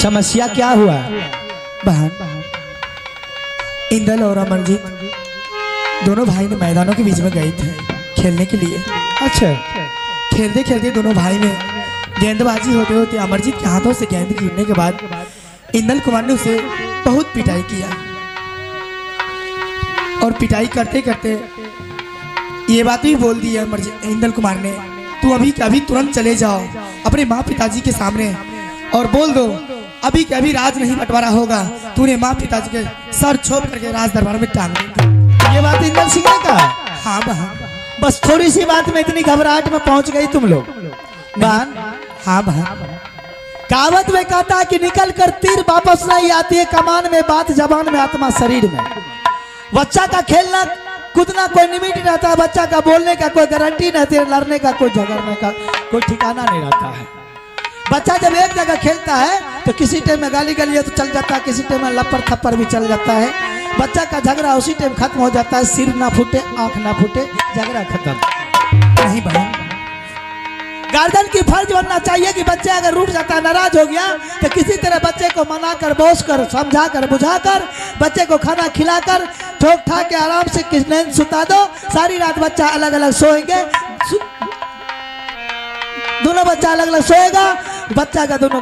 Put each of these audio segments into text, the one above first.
समस्या क्या हुआ? बहन, इंदल और अमरजीत दोनों भाई ने मैदानों के बीच में गए थे खेलने के लिए। अच्छा। खेलते खेलते दोनों भाई में गेंदबाजी होते होते अमरजीत के हाथों से गेंद गिरने के बाद इंदल कुमार ने उसे बहुत पिटाई किया और पिटाई करते करते ये बात भी बोल दी अमरजीत इंदल कुमार ने, तू अभी के अभी तुरंत चले जाओ अपने माँ पिताजी के सामने और बोल दो अभी के अभी राज नहीं बंटवारा होगा, तूने माँ पिताजी के सर छोप करके राज दरबार में टांग देंगे। ये बात इंदल सिंह ने कहा? हाँ बहन। बस थोड़ी सी बात में इतनी घबराहट में पहुंच गई तुम लोग। बहन, हाँ बहन। कहावत में कहता है कि निकल कर तीर वापस नहीं आती है, कमान में बात जबान में आत्मा शरीर में। बच्चा का खेलना कूदना कोई लिमिट नहीं रहता है, बच्चा का बोलने का कोई गारंटी नहीं रहती है, लड़ने का कोई झगड़ने का कोई ठिकाना नहीं रहता है। बच्चा जब एक जगह खेलता है तो किसी टाइम में गाली गलिया तो चल जाता है, किसी टाइम में लपड़ थप्पड़ भी चल जाता है। बच्चा का झगड़ा उसी टाइम खत्म हो जाता है, सिर ना फूटे आंख ना फूटे, झगड़ा खत्म। नहीं बहन, गार्जियन की फर्ज बनना चाहिए कि बच्चे अगर रूठ जाता है, नाराज हो गया तो किसी तरह बच्चे को मना कर, बोस कर, समझा कर, बुझा कर, बच्चे को खाना खिलाकर ठोक ठाक के आराम से नींद सुता दो। सारी रात बच्चा अलग अलग सोएंगे, दोनों बच्चा अलग अलग सोएगा, बच्चा का दोनों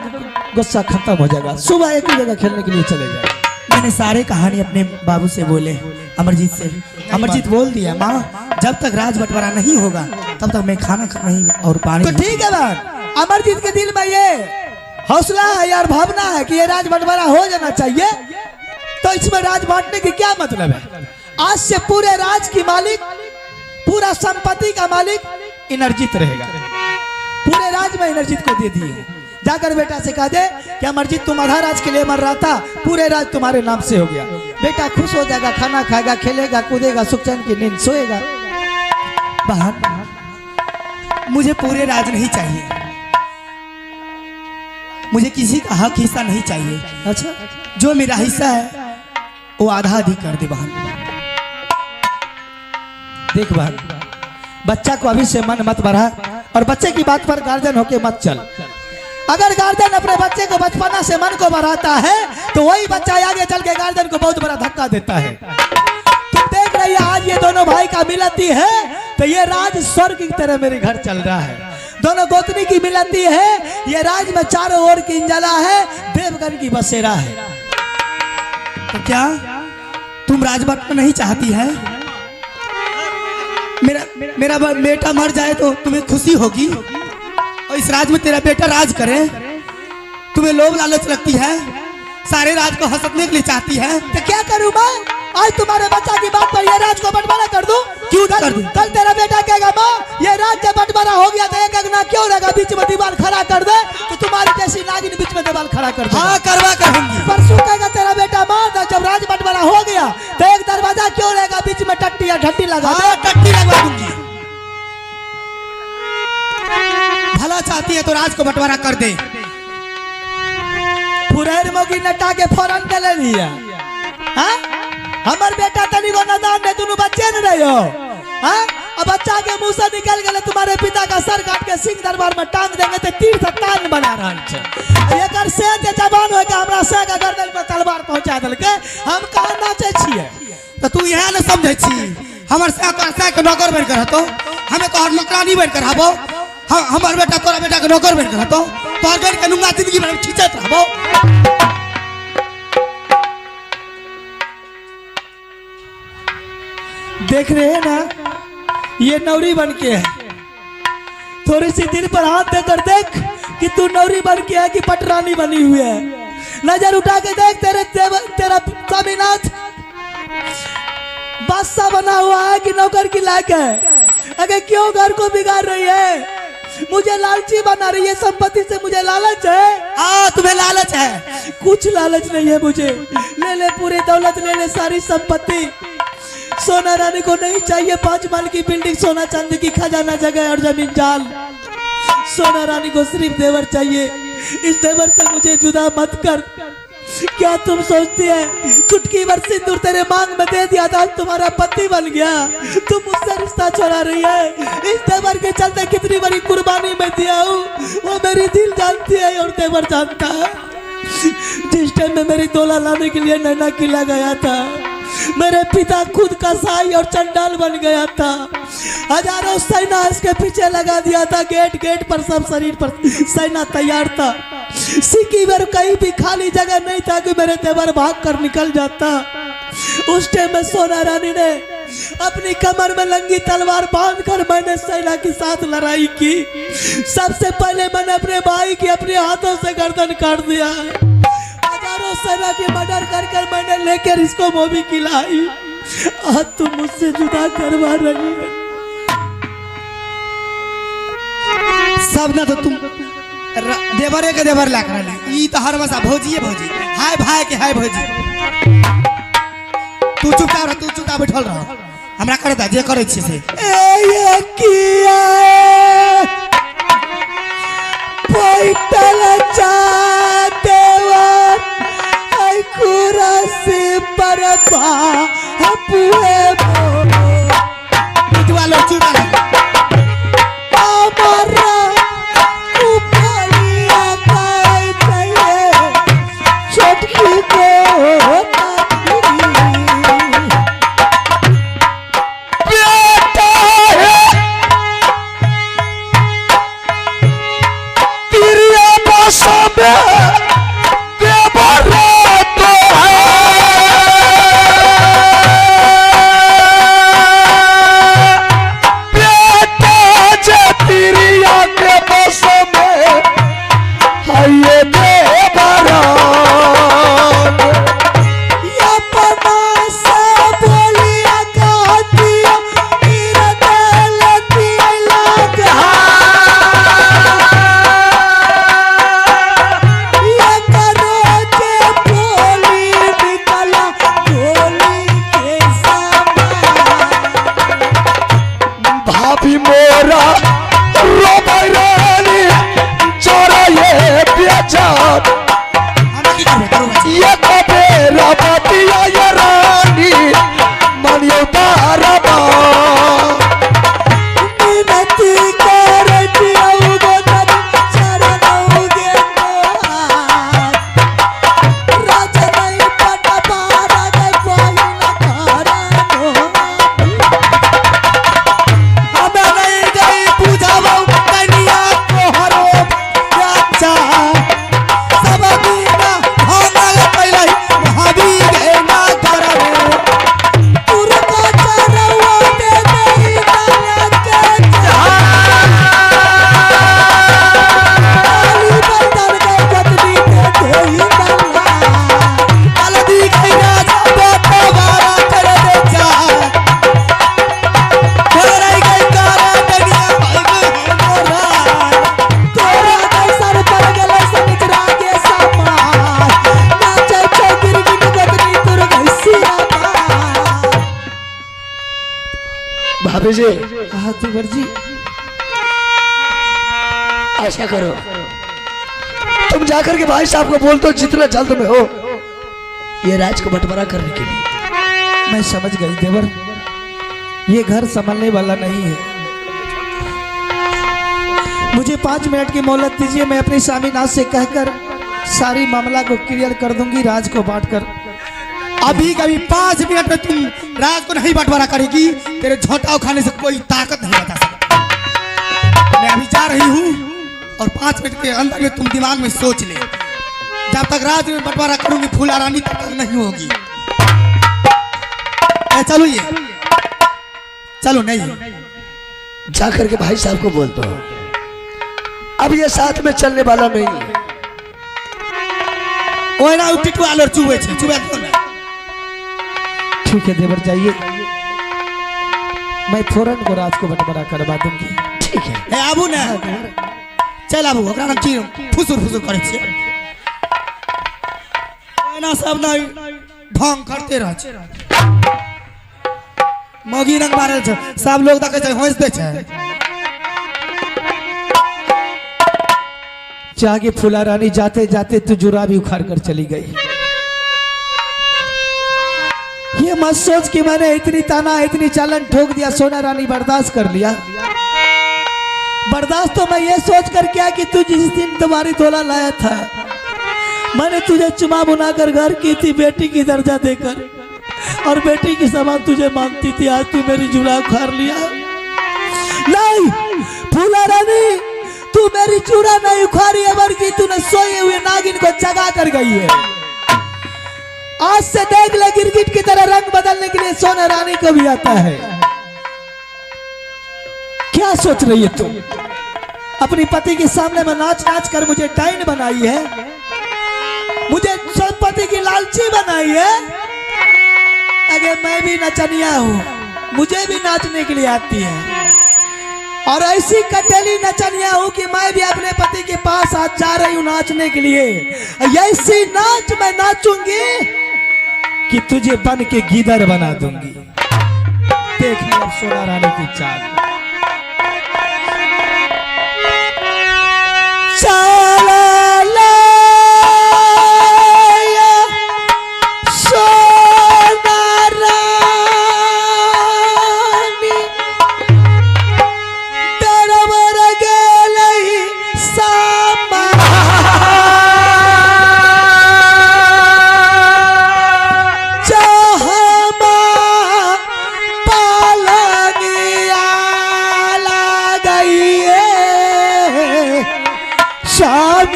गुस्सा खत्म हो जाएगा, सुबह एक ही जगह खेलने के लिए चले जाए। मैंने सारे कहानी अपने बाबू से बोले, अमरजीत से। अमरजीत बोल दिया माँ जब तक राज बंटवारा नहीं होगा तब तक मैं खाना नहीं और पानी। तो ठीक है बहन, अमरजीत के दिल में ये हौसला है यार, भावना है कि ये राज बंटवारा हो जाना चाहिए, तो इसमें राज बांटने की क्या मतलब है? आज से पूरे राज की मालिक, पूरा संपत्ति का मालिक इनरजीत रहेगा। पूरे राज में इनरजीत को दे दिए। जाकर बेटा से कह दे कि अमरजीत तुम आधा राज के लिए मर रहा था, पूरे राज तुम्हारे नाम से हो गया। बेटा खुश हो जाएगा, खाना खाएगा, खेलेगा, कूदेगा, सुख चैन की नींद सोएगा। बहन, मुझे पूरे राज नहीं चाहिए, मुझे किसी का हक हिस्सा नहीं चाहिए। अच्छा, जो मेरा हिस्सा है वो आधा अधिक कर दे बहन। देख बहन, बच्चा को अभी से मन मत बढ़ा और बच्चे की बात पर गार्जियन होके मत चल। अगर गार्जियन अपने बच्चे को बचपना से मन को बढ़ाता है तो वही बच्चा आगे चल के गार्जियन को बहुत बड़ा धक्का देता है। तुम देख रही है आज ये दोनों भाई का मिलती है तो ये राज स्वर्ग की तरह मेरे घर चल रहा है। दोनों गोतनी की मिलती है, ये राज में चारों ओर की इंजला है, देवगन की बसेरा है। तो क्या तुम राजभक्त नहीं चाहती है? मेरा बेटा मर जाए तो तुम्हें खुशी होगी और इस राज में तेरा बेटा राज करे? तुम्हें लोभ लालच लगती है, सारे राज को हंसने के लिए चाहती है। तो क्या करूं मैं? आज तुम्हारे बच्चा की बात पर ये राज को बंटवारा कर दूं? क्यों कर दूं? कल तेरा बेटा कहेगा माँ ये राज जब बंटवारा हो गया तो एक अगना क्यों रहेगा, बीच में दीवार खड़ा कर दे, तो तुम्हारी जैसी नागिन बीच में दीवार खड़ा कर दे। हाँ करवा करूंगी। परसों कहेगा तेरा बेटा माँ जब राज बंटवारा हो गया तो एक दरवाजा क्यों रहेगा, बीच में टट्टी या ढट्टी लगा दे। टट्टी लगवा दूंगी। भला चाहती है तो राज को बंटवारा कर दे। फुरैर मोगी नटा के फौरन ले लिया। हाँ? हमर बेटा तनी को नदान दे, दोनों बच्चे न रहे हो। हाँ? अब बच्चा के मुंह से निकल गए तुम्हारे पिता का सर काट के सिंह दरबार में टांग देंगे तो तीर से तान बना रहा है। ये कर से के जवान हो के हमरा से का गर्दन पर तलवार पहुंचा देलके, हम कहां नाचे छिए? तो तू यह न समझे छी हमर से के नौकर बन कर हतो, हमें तो नौकरानी बन कर हबो। हमार बेटा तोरा बेटा के नौकर बन कर हतो, तोहर बेट के नुंगा जिंदगी भर खींचत रहबो। देख रहे हैं ना ये नौरी बन के है, थोड़ी सी दिल पर हाथ देकर देख कि तू नौरी बन के है कि पटरानी बनी हुई है। नजर उठा के देख तेरा स्वामीनाथ बादशाह बना हुआ है कि नौकर की लायक है। अगर क्यों घर को बिगाड़ रही है, मुझे लालची बना रही है, संपत्ति से मुझे लालच है। हाँ तुम्हें लालच है? कुछ लालच नहीं है मुझे, ले ले पूरी दौलत, ले ले सारी संपत्ति। सोना रानी को नहीं चाहिए 5 माल की बिल्डिंग, सोना चांदी की खजाना जगह और जमीन जाल। सोना रानी को सिर्फ देवर चाहिए। इस देवर से मुझे जुदा मत कर। क्या तुम सोचती है चुटकी भर सिंदूर तेरे मांग में दे दिया था, तुम्हारा पति बन गया, तुम मुझसे रिश्ता छोड़ा रही है? इस देवर के चलते कितनी बड़ी कुर्बानी मैं दिया हूँ वो मेरी दिल जानती है और देवर जानता है। जिस टाइम में मेरी तोला लाने के लिए नैना किला गया था, मेरे पिता खुद कसाई और चंडाल बन गया था। हजारों सेना इसके पीछे लगा दिया था, गेट गेट पर सब शरीर पर सेना तैयार था। सिक्की में कहीं भी खाली जगह नहीं था कि मेरे तेवर भाग कर निकल जाता। उस टाइम में सोना रानी ने अपनी कमर में लंगी तलवार बांधकर मैंने सेना के साथ लड़ाई की। सबसे पहले मैंने अपने भाई की अपने हाथों से गर्दन काट दिया। हजारों सेना के मर्डर कर मैंने लेकर इसको मोबी खिलाई। आज तुम मुझसे जुदा करवा रही है। सब ना तो तुम देवरे के देवर लाग रही। ई तो हर बसा भौजी है, भौजी हाय भाई के हाय भौजी। तू चुपचाप बैठल रह, हमरा करे दा जे करे छी से। ये किया पैटल देवर आई कुरसी पर बापुए चुपा लो हमारा उपलिया पाए चाहिए छोटकी को जी जी ऐसा करो, तुम जाकर के भाई साहब को बोल दो जितना जल्द में हो ये राज को बंटवारा करने के लिए। मैं समझ गई देवर, ये घर संभलने वाला नहीं है। मुझे 5 मिनट की मोहलत दीजिए, मैं अपनी स्वामीनाथ से कहकर सारी मामला को क्लियर कर दूंगी, राज को बांटकर। अभी कभी 5 मिनट में तुम राज को नहीं बंटवारा करेगी, तेरे झोंटाव खाने से कोई ताकत नहीं बता सकता। मैं अभी जा रही हूँ और 5 मिनट के अंदर में तुम दिमाग में सोच ले, जब तक राज में बंटवारा करूंगी फूला रानी तब तक नहीं होगी। चलो ये चलो नहीं जाकर के भाई साहब को बोल दो अब ये साथ में चलने वाला नहीं है। ओए टिटवा आलर चुबे छे, चुबे दो ना। ठीक है देवर, जाइए, मैं फौरन को राज को बंटवारा करवा दूंगी। ठीक है ए आबू ना, चल आबू, ओकरा नाम की फुसुर फुसुर करे छे। ना सब ना ढंग करते रह छे, मगी रंग मारल छे, सब लोग देखे छे हंस दे छे। जागे फूला रानी जाते जाते तू जुरा भी उखाड़ कर चली गई। ये मत सोच कि मैंने इतनी ताना इतनी चालन ठोक दिया, सोना रानी बर्दाश्त कर लिया। बर्दाश्त तो मैं ये सोच कर किया कि तू जिस दिन तुम्हारी तोला लाया था, मैंने तुझे चुमा बुनाकर घर की थी बेटी की दर्जा देकर, और बेटी की समान तुझे मानती थी, आज तू मेरी जुड़ा उखाड़ लिया। नहीं फूला रानी, तू मेरी चूड़ा नहीं उखाड़ी है, बल्कि तूने सोए हुए नागिन को जगा कर गई है। आज से देख ले, गिरगिट की तरह रंग बदलने के लिए सोने रानी को भी आता है। क्या सोच रही है तुम? अपनी पति के सामने में नाच नाच कर मुझे डाइन बनाई है, मुझे संपत्ति की लालची बनाई है। अगर मैं भी नचनिया हूं, मुझे भी नाचने के लिए आती है, और ऐसी कटेली नचनिया हूं कि मैं भी अपने पति के पास आज जा रही हूं नाचने के लिए। ऐसी नाच मैं नाचूंगी कि तुझे बन के गीदड़ बना दूंगी। देख ले अब सोना रानी की चाल।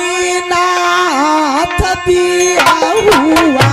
स्वामीनाथ दिया हुआ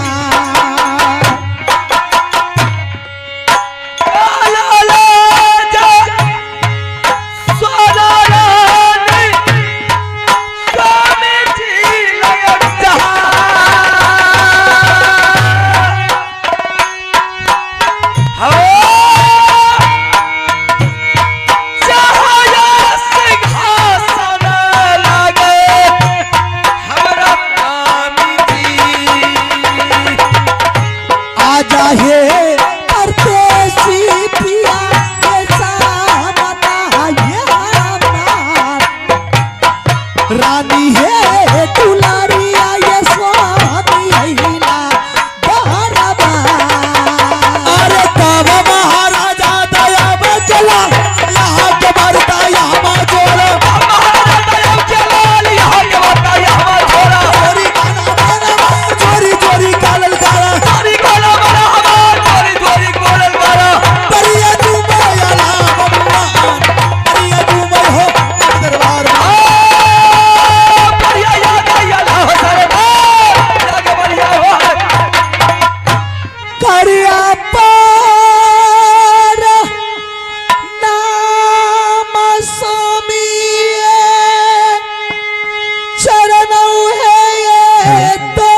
रानी है दुलारिया ये स्वामी अहिला बहरबा। अरे तब महाराजा दया बचला यहाँ के मरता यहाँ जोड़ा, महाराजा दया चला यहाँ के मरता यहाँ जोड़ा। चोरी गाना चोरी चोरी कालल गाना, चोरी गाना बना हमार चोरी चोरी कोलल गाना। परिया तू मोयला भगवान, परिया तू मोय हो दरबार करिया पर नाम स्वामी चरण है ये तो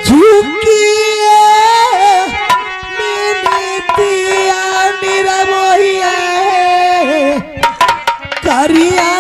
झुकिए मिनतिया निरमोहिया करिया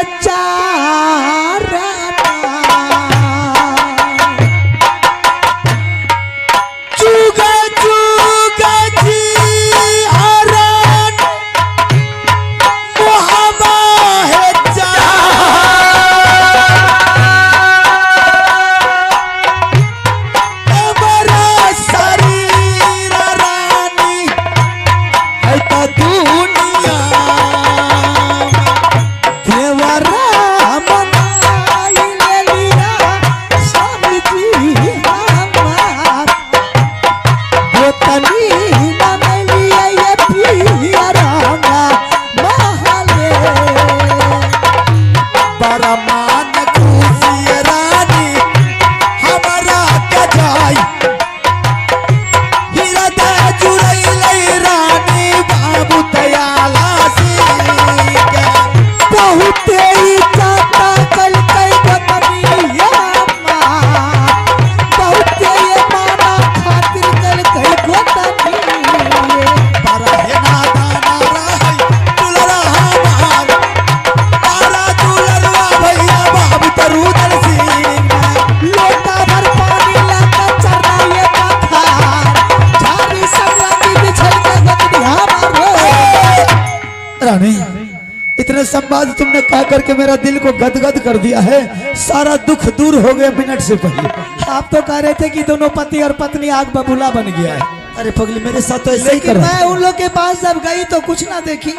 इतने संवाद तुमने कहा करके मेरा दिल को गदगद कर दिया है, सारा दुख दूर हो गया मिनट से पहले। आप तो कह रहे थे कि दोनों पति और पत्नी आग बबूला बन गया है। अरे पगली मेरे साथ तो ऐसे ही कर रहा है। मैं उन लोग के पास जब गई तो कुछ ना देखी,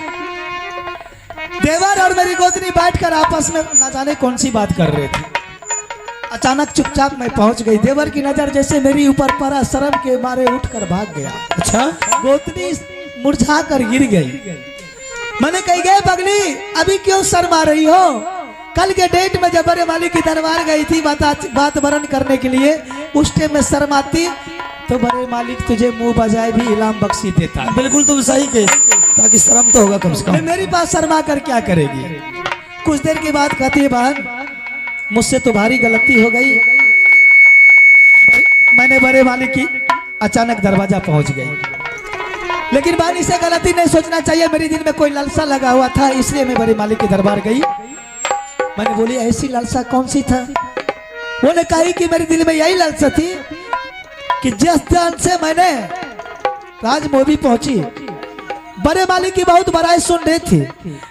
देवर और मेरी गोतनी बैठकर आपस में न जाने कौन सी बात कर रहे थे। अचानक चुपचाप मैं पहुंच गई। देवर की नजर जैसे मेरी ऊपर पड़ा, शर्म के मारे उठकर भाग गया। अच्छा, गोतनी मुरझा कर गिर गई। मैंने कही गए पगली अभी क्यों शर्मा रही हो? कल के डेट में जब बड़े मालिक की दरबार गई थी बात वरण करने के लिए, उस टाइम में शर्माती तो बड़े मालिक तुझे मुंह बजाए भी इनाम बख्शी देता। बिल्कुल तुम सही कहे, ताकि शर्म तो होगा कम से कम। मेरी बात शर्मा कर क्या करेगी? कुछ देर के बाद कहती है बहन मुझसे तो भारी गलती हो गई। मैंने बड़े मालिक की अचानक दरवाजा पहुंच गई, लेकिन बहन इसे गलती नहीं सोचना चाहिए। मेरे दिल में कोई लालसा लगा हुआ था, इसलिए मैं बड़े मालिक के दरबार गई। मैंने बोली ऐसी लालसा कौन सी था? वो ने कही कि मेरे दिल में यही लालसा थी कि जिस दिन से मैंने राजमोबी पहुंची, बड़े मालिक की बहुत बड़ाई सुन रही थी,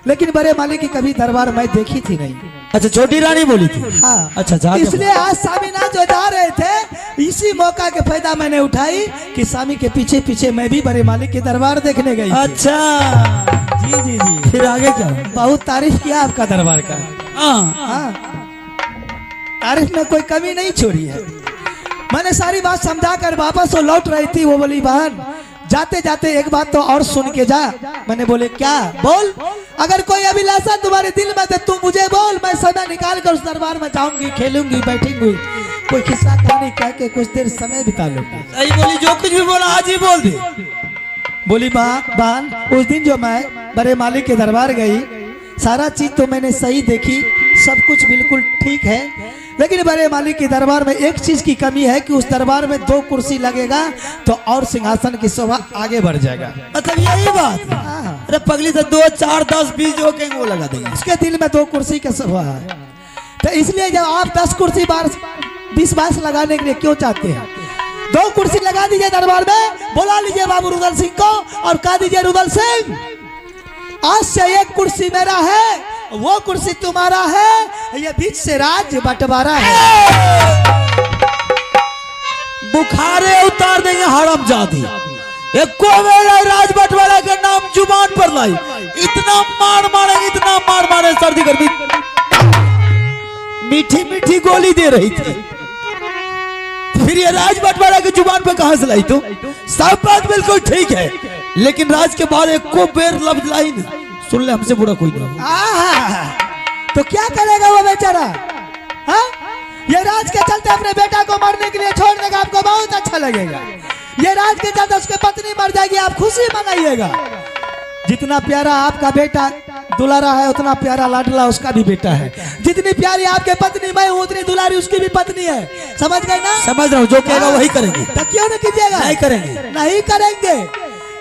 लेकिन बड़े मालिक की कभी दरबार मैं देखी थी नहीं। अच्छा, छोटी रानी बोली थी। हाँ, अच्छा, इसलिए आज स्वामी नाथ जो जा रहे थे, इसी मौका के फायदा मैंने उठाई कि स्वामी के पीछे पीछे मैं भी बड़े मालिक के दरबार देखने गई। अच्छा, जी जी जी। फिर आगे क्या? बहुत तारीफ किया आपका दरबार का। हाँ, तारीफ में कोई कमी नहीं छोड़ी है। मैंने सारी बात समझा कर वापस वो लौट रही थी। वो बोली बहन जाते जाते एक बात तो और सुन के जा। मैंने बोले क्या? बोल, अगर कोई अभिलाषा तुम्हारे दिल में तो तुम मुझे बोल, मैं समय निकाल कर उस दरबार में जाऊंगी, खेलूंगी, बैठूंगी, कोई किस्सा कहानी कह के कुछ देर समय बिता लूंगी। सही बोली, जो कुछ भी बोला आज ही बोल दे। बोली बहन उस दिन जो मैं बड़े मालिक के दरबार गई, सारा चीज तो मैंने सही देखी, सब कुछ बिल्कुल ठीक है, लेकिन बड़े मालिक के दरबार में एक चीज की कमी है कि उस दरबार में 2 कुर्सी लगेगा तो और सिंहासन की शोभा आगे बढ़ जाएगा। मतलब यही बात? हाँ। अरे पगली तो 2, 4, 10, 20 जो कहेंगे वो लगा देंगे। उसके दिल में 2 कुर्सी का शोभा है, तो इसलिए जब आप 10 कुर्सी 20 लगाने के लिए क्यों चाहते हैं? 2 कुर्सी लगा दीजिए दरबार में, बुला लीजिए बाबू रुदल सिंह को और कह दीजिए रुदल सिंह आज से एक कुर्सी मेरा है, वो कुर्सी तुम्हारा है, ये बीच से राज बंटवारा है। बुखारे उतार देंगे हरामजादी। एको मेरा राज बंटवारा का नाम जुबान पर लाई, इतना मार मारेंगे, इतना मार मारे, सर्दी गर्मी मीठी मीठी गोली दे रही थी, फिर ये राज बंटवारा की जुबान पे कहां से लाई? तू सब बात बिल्कुल ठीक है, लेकिन राज के बाद एको बेर लफ्ज लाई ना, सुन ले हमसे बुरा कोई नहीं। तो क्या करेगा वो बेचारा? हाँ, ये राज के चलते अपने बेटा को मरने के लिए छोड़ देगा, आपको बहुत अच्छा लगेगा। ये राज के चलते उसकी पत्नी मर जाएगी, आप खुशी मनाइएगा। जितना प्यारा आपका बेटा दुलारा है, उतना प्यारा लाडला उसका भी बेटा है। जितनी प्यारी आपके पत्नी मैं हूँ, उतनी दुलारी उसकी भी पत्नी है। समझ गए ना? समझ रहा हूँ, जो कहेगा वही करेंगे। तो क्यों नहीं कीजिएगा? नहीं करेंगे, नहीं करेंगे।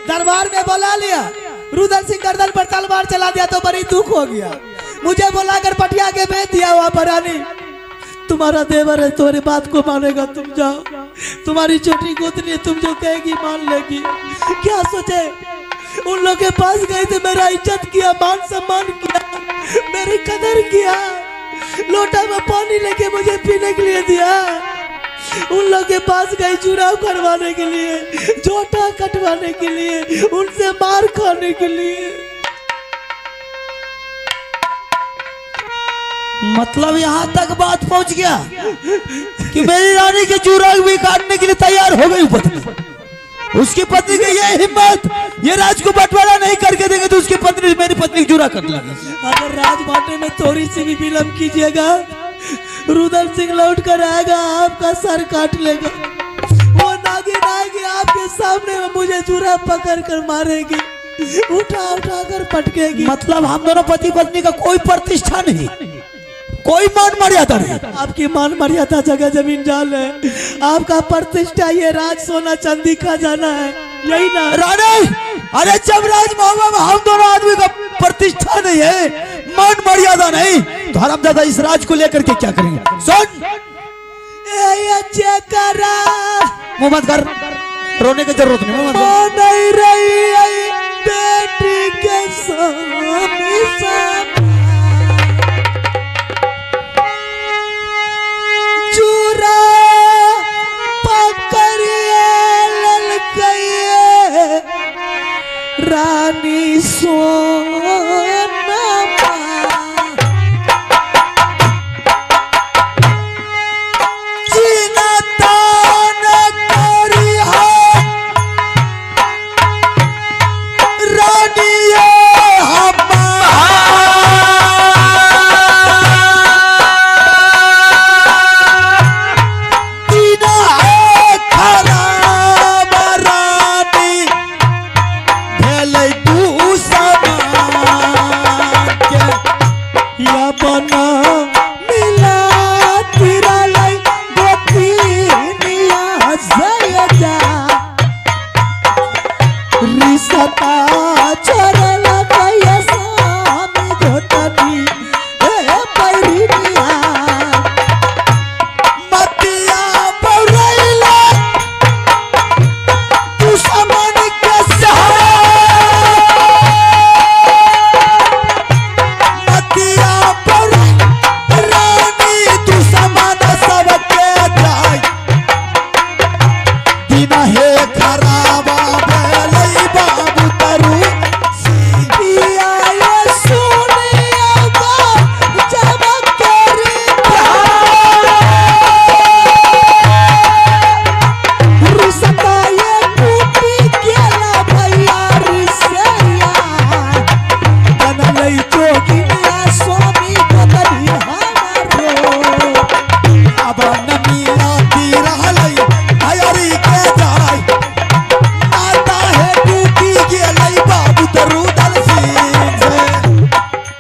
दरबार में बुला लिया, रुदल सिंह गर्दन पर तलवार चला दिया तो बड़ी दुख हो गया। मुझे बुलाकर पटिया के भेज दिया, वहां पर रानी तुम्हारा देवर है, तुम्हारी बात को मानेगा, तुम जाओ, तुम्हारी छोटी गोतनी है, तुम जो कहेगी मान लेगी। क्या सोचे? उन लोग के पास गए थे, मेरा इज्जत किया, मान सम्मान किया, मेरी कदर किया, लोटा में पानी लेके मुझे पीने के लिए दिया। उन लोग के पास गई चुनाव करवाने के लिए, जोटा कटवाने के लिए, उनसे मार खाने के लिए। मतलब यहाँ तक बात पहुंच गया कि मेरी रानी के चूराग भी काटने के लिए तैयार हो गई पत्नी। उसकी पत्नी की ये हिम्मत, ये राज को बंटवारा नहीं करके देंगे तो उसकी पत्नी मेरी पत्नी की चूरा काट लेगी। अगर राज बांटने में थोड़ी सी भी विलम्ब कीजिएगा, रुदल सिंह लौट कर आएगा, आपका सर काट लेगा। वो नागिन आएगी आपके सामने में, मुझे चूरा पकड़ कर मारेगी, उठा उठा कर पटकेगी। मतलब हम दोनों पति पत्नी का कोई प्रतिष्ठा नहीं, कोई मान मर्यादा नहीं। आपकी मान मर्यादा जगह जमीन जाल है, आपका प्रतिष्ठा ये राज सोना चांदी का जाना है, यही ना रानी? अरे जब राज मोहब्बत में हम दोनों आदमी का प्रतिष्ठा नहीं है, मान मर्यादा नहीं, तो हरामजादा इस राज को लेकर के क्या करेंगे? सुन, मुंह मत कर, रोने की जरूरत नहीं, मुंह मत कर। नहीं रही बेटी के सामने चूरा पकड़िए ललकइए रानी सोना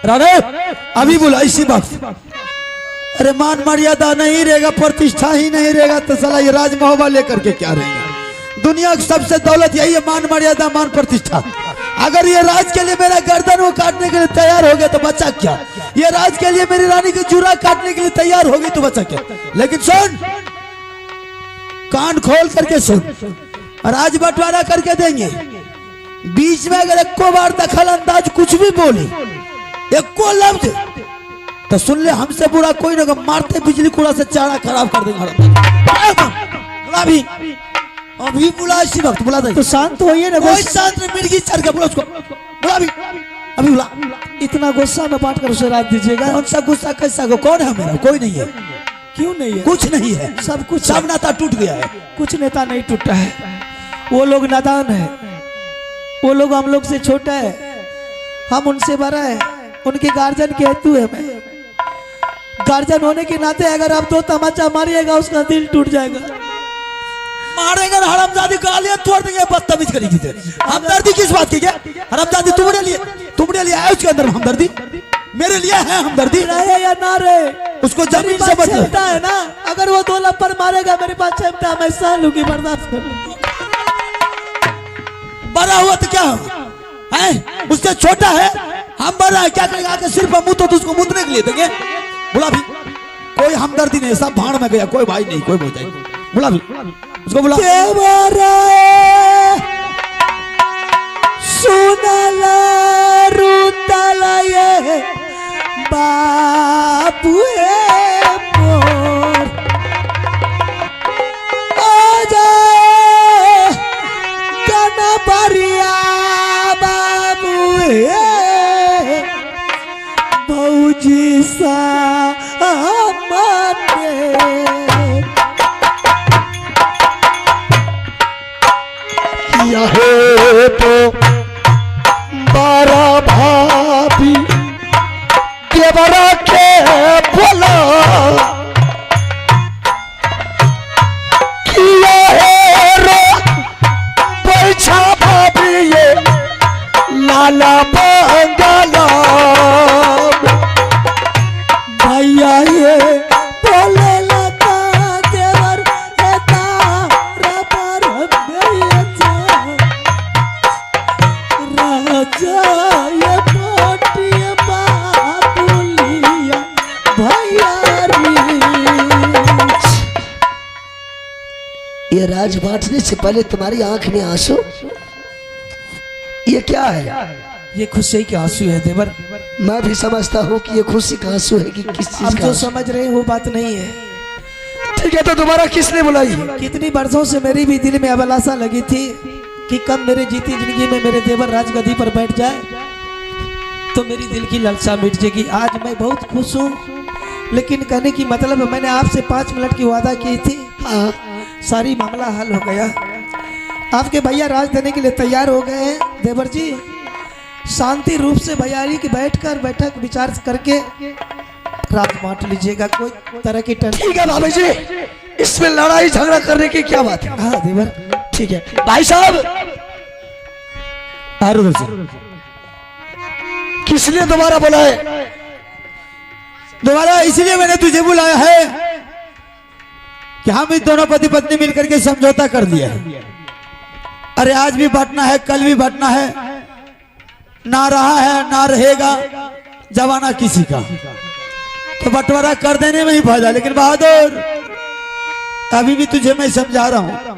राणे अभी बोला इसी वक्त। अरे मान मर्यादा नहीं रहेगा, प्रतिष्ठा ही नहीं रहेगा तो साला ये राज महोबा लेकर के क्या रहेगा। दुनिया की सबसे दौलत यही है, मान मर्यादा मान प्रतिष्ठा। अगर ये राज के लिए मेरा गर्दन वो काटने के लिए तैयार हो गया तो बचा क्या, ये राज के लिए मेरी रानी की जूरा काटने के लिए तैयार हो गई तो बचा क्या। लेकिन सुन, कान खोल करके सुन, राज बंटवारा करके देंगे। बीच में अगर एको बार दखल अंदाज कुछ भी बोली, एको लफ्ज तो सुन ले, हमसे बुरा कोई ना, मारते बिजली कूड़ा से चारा खराब कर देंगे। अभी अभी बुला, इसी वक्त बुला दे। तो शांत होइए ना, कोई शांत नहीं, मिर्गी चढ़ के बुला उसको, बुला अभी अभी बुला। इतना गुस्सा में बांट कर उसे राज दीजिएगा। कौन सा गुस्सा कैसा को, कौन है मेरा, कोई नहीं है। क्यों नहीं है? कुछ नहीं है, सब कुछ, सब नाता टूट गया है। कुछ नेता नहीं टूटा है, वो लोग नादान है, वो लोग हम लोग से छोटा है, हम उनसे बड़ा है, उनके गार्जियन के हेतु है। मैं गार्जियन होने के नाते अगर आप दो तमाचा मारिएगा उसका दिल टूट जाएगा। मारेगा ना हरामजादी, गालियां तोड़ देंगे बदतमीज करेगी। हमदर्दी किस बात की, क्या हरामजादी तुमने लिए है उसके अंदर हमदर्दी, मेरे लिए है हमदर्दी। रहे या ना रहे, उसको जमीन से क्षमता है ना, अगर वो 2 लप्पर मारेगा मेरे पास क्षमता है, मैं सह लूंगी, बर्दाश्त कर लूंगी। बड़ा हुआ तो क्या है, उससे छोटा है, हम बड़ा है, क्या करेगा, आके सिर पर मुंह तो उसको मुंदने के लिए देंगे। बुला भी, कोई हमदर्दी नहीं, सब भाड़ में गया, कोई भाई नहीं, कोई बोलता है। बुला भी उसको, बुला। सुनला रुतला ये बाबू मोर, आजा कनपरिया बाबू भौजी सा माने। यहे तो बारा भाभी देवरा के बोला किया है रो पैसा भाभी ये लाला बंगाला भैया ये बोले लता देवर तारा पर राजा ये पोटिया बाबुलिया भैया ये राज बांटने से पहले तुम्हारी आंख में आंसू, ये क्या है? ये खुशी के आंसू है देवर। मैं भी समझता हूँ कि ये खुशी का आंसू है कि किस चीज आप का जो आंसू? समझ रहे हैं वो बात नहीं है। ठीक है, तो दोबारा किसने बुलाई? कितनी वर्षों से मेरी भी दिल में अभिलाषा लगी थी कि कब मेरे जीती जिंदगी में मेरे देवर राजगद्दी पर बैठ जाए तो मेरी दिल की लालसा मिट जाएगी। आज मैं बहुत खुश हूँ, लेकिन कहने की मतलब है, मैंने आपसे 5 मिनट की वादा की थी, हाँ, सारी मामला हल हो गया। आपके भैया राज देने के लिए तैयार हो गए हैं। देवर जी शांति रूप से भैयारी की बैठक विचार करके राज बांट लीजिएगा, कोई तरह की टेंशन। ठीक है भाभी जी, इसमें लड़ाई झगड़ा करने की क्या बात है? हाँ देवर, ठीक है भाई साहब, किस लिए दोबारा बुलाए? दोबारा इसलिए मैंने तुझे बुलाया है कि हम इस दोनों पति पत्नी मिलकर के समझौता कर लिया है। अरे आज भी बांटना है, कल भी बांटना है, ना रहा है ना रहेगा जमाना किसी का, तो बंटवारा कर देने में ही फायदा। लेकिन बहादुर, अभी भी तुझे मैं समझा रहा हूं,